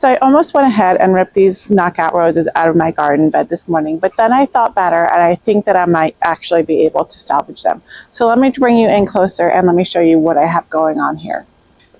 So I almost went ahead and ripped these knockout roses out of my garden bed this morning, but then I thought better and I think that I might actually be able to salvage them. So let me bring you in closer and let me show you what I have going on here.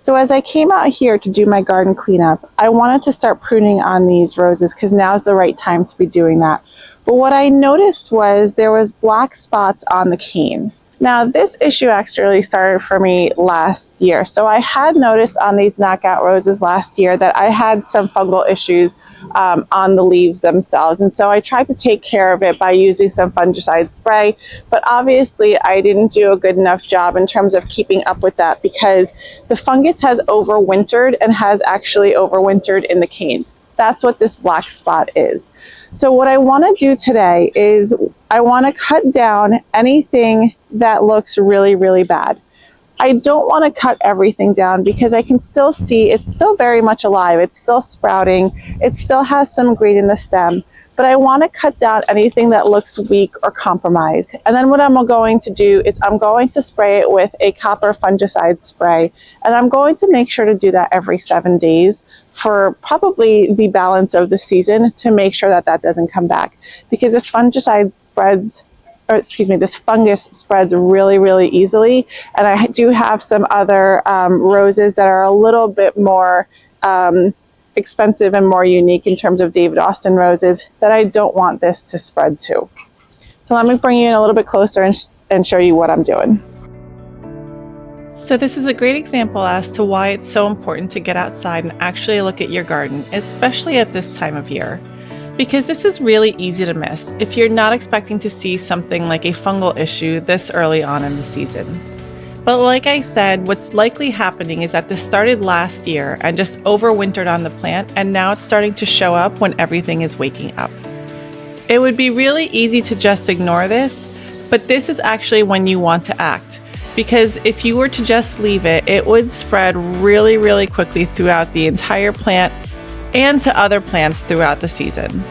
So as I came out here to do my garden cleanup, I wanted to start pruning on these roses because now's the right time to be doing that. But what I noticed was there was black spots on the cane. Now this issue actually started for me last year. So I had noticed on these knockout roses last year that I had some fungal issues on the leaves themselves. And so I tried to take care of it by using some fungicide spray. But obviously I didn't do a good enough job in terms of keeping up with that because the fungus has overwintered and has actually overwintered in the canes. That's what this black spot is. So what I want to do today is I want to cut down anything that looks really, really bad. I don't want to cut everything down because I can still see it's still very much alive. It's still sprouting. It still has some green in the stem, but I want to cut down anything that looks weak or compromised. And then what I'm going to do is I'm going to spray it with a copper fungicide spray. And I'm going to make sure to do that every 7 days for probably the balance of the season to make sure that that doesn't come back, because this fungicide spreads, or excuse me, this fungus spreads really, really easily. And I do have some other roses that are a little bit more expensive and more unique in terms of David Austin roses that I don't want this to spread to. So let me bring you in a little bit closer and show you what I'm doing. So this is a great example as to why it's so important to get outside and actually look at your garden, especially at this time of year. Because this is really easy to miss if you're not expecting to see something like a fungal issue this early on in the season. But like I said, what's likely happening is that this started last year and just overwintered on the plant, and now it's starting to show up when everything is waking up. It would be really easy to just ignore this, but this is actually when you want to act. Because if you were to just leave it, it would spread really, really quickly throughout the entire plant and to other plants throughout the season.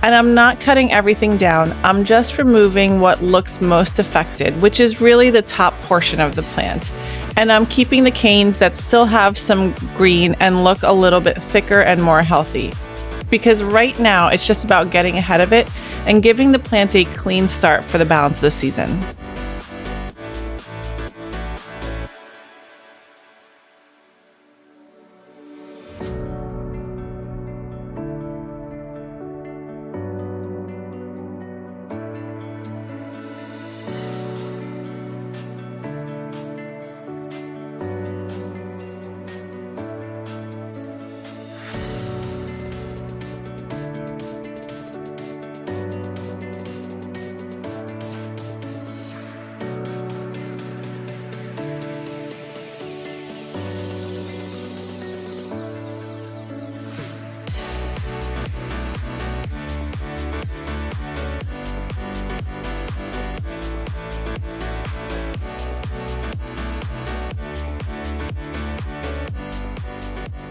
And I'm not cutting everything down, I'm just removing what looks most affected, which is really the top portion of the plant. And I'm keeping the canes that still have some green and look a little bit thicker and more healthy. Because right now it's just about getting ahead of it and giving the plant a clean start for the balance of the season.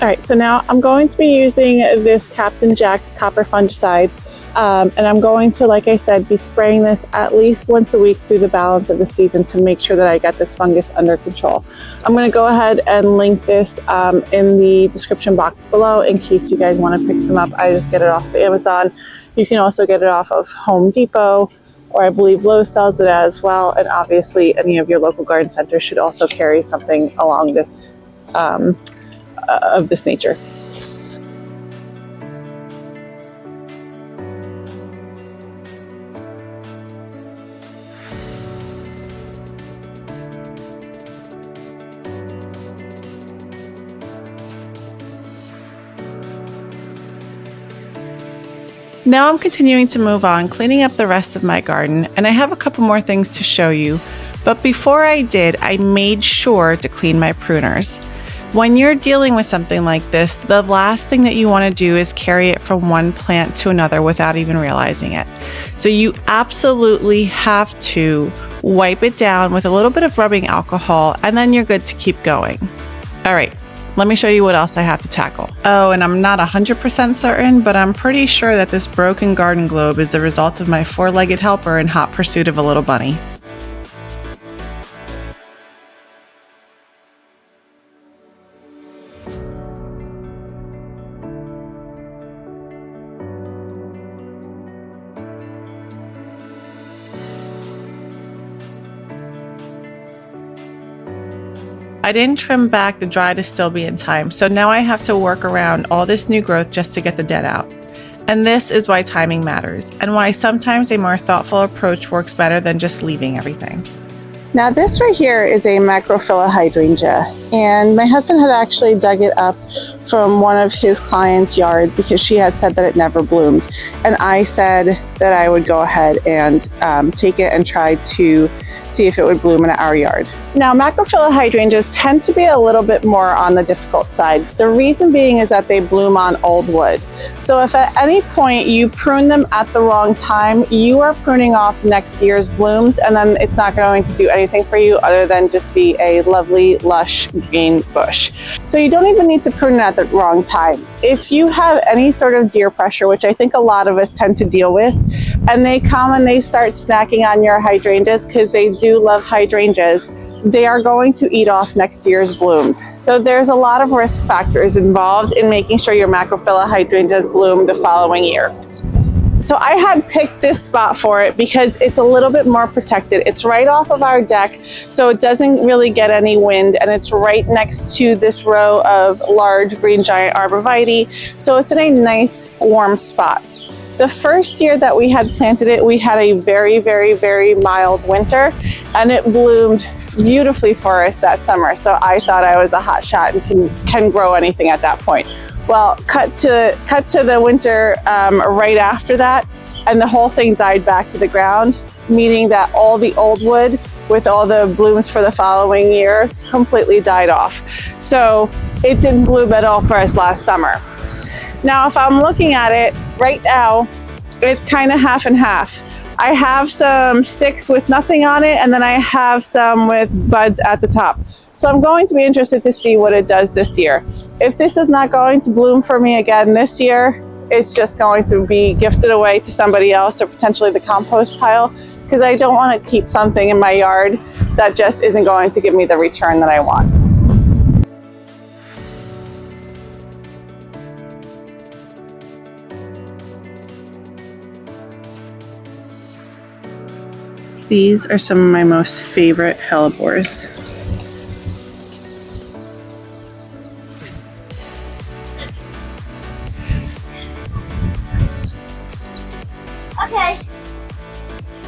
All right, so now I'm going to be using this Captain Jack's copper fungicide, and I'm going to, like I said, be spraying this at least once a week through the balance of the season to make sure that I get this fungus under control. I'm going to go ahead and link this in the description box below in case you guys want to pick some up. I just get it off of Amazon. You can also get it off of Home Depot, or I believe Lowe's sells it as well, and obviously any of your local garden centers should also carry something along this of this nature. Now I'm continuing to move on, cleaning up the rest of my garden, and I have a couple more things to show you. But before I did, I made sure to clean my pruners. When you're dealing with something like this, the last thing that you want to do is carry it from one plant to another without even realizing it. So you absolutely have to wipe it down with a little bit of rubbing alcohol, and then you're good to keep going. All right, let me show you what else I have to tackle. Oh, and I'm not 100% certain, but I'm pretty sure that this broken garden globe is the result of my four-legged helper in hot pursuit of a little bunny. I didn't trim back the dried astilbe in time, so now I have to work around all this new growth just to get the dead out. And this is why timing matters, and why sometimes a more thoughtful approach works better than just leaving everything. Now this right here is a macrophylla hydrangea, and my husband had actually dug it up from one of his clients' yards because she had said that it never bloomed. And I said that I would go ahead and take it and try to see if it would bloom in our yard. Now macrophylla hydrangeas tend to be a little bit more on the difficult side. The reason being is that they bloom on old wood. So if at any point you prune them at the wrong time, you are pruning off next year's blooms, and then it's not going to do anything for you other than just be a lovely lush green bush. So you don't even need to prune it at the wrong time. If you have any sort of deer pressure, which I think a lot of us tend to deal with, and they come and they start snacking on your hydrangeas, because they do love hydrangeas, they are going to eat off next year's blooms. So there's a lot of risk factors involved in making sure your macrophylla hydrangeas bloom the following year. So I had picked this spot for it because it's a little bit more protected. It's right off of our deck, so it doesn't really get any wind, and it's right next to this row of large green giant arborvitae, so it's in a nice warm spot. The first year that we had planted it, we had a very, very, very mild winter, and it bloomed beautifully for us that summer. So I thought I was a hot shot and can grow anything at that point. Well, cut to the winter right after that, and the whole thing died back to the ground, meaning that all the old wood with all the blooms for the following year completely died off. So it didn't bloom at all for us last summer. Now, if I'm looking at it right now, it's kind of half and half. I have some sticks with nothing on it, and then I have some with buds at the top. So I'm going to be interested to see what it does this year. If this is not going to bloom for me again this year, it's just going to be gifted away to somebody else, or potentially the compost pile, because I don't want to keep something in my yard that just isn't going to give me the return that I want. These are some of my most favorite hellebores. Okay.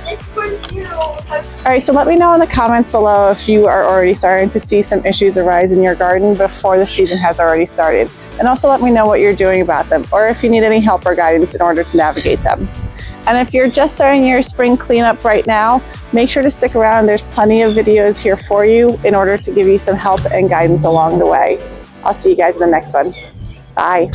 This one's you. Alright, so let me know in the comments below if you are already starting to see some issues arise in your garden before the season has already started. And also let me know what you're doing about them, or if you need any help or guidance in order to navigate them. And if you're just starting your spring cleanup right now, make sure to stick around. There's plenty of videos here for you in order to give you some help and guidance along the way. I'll see you guys in the next one. Bye.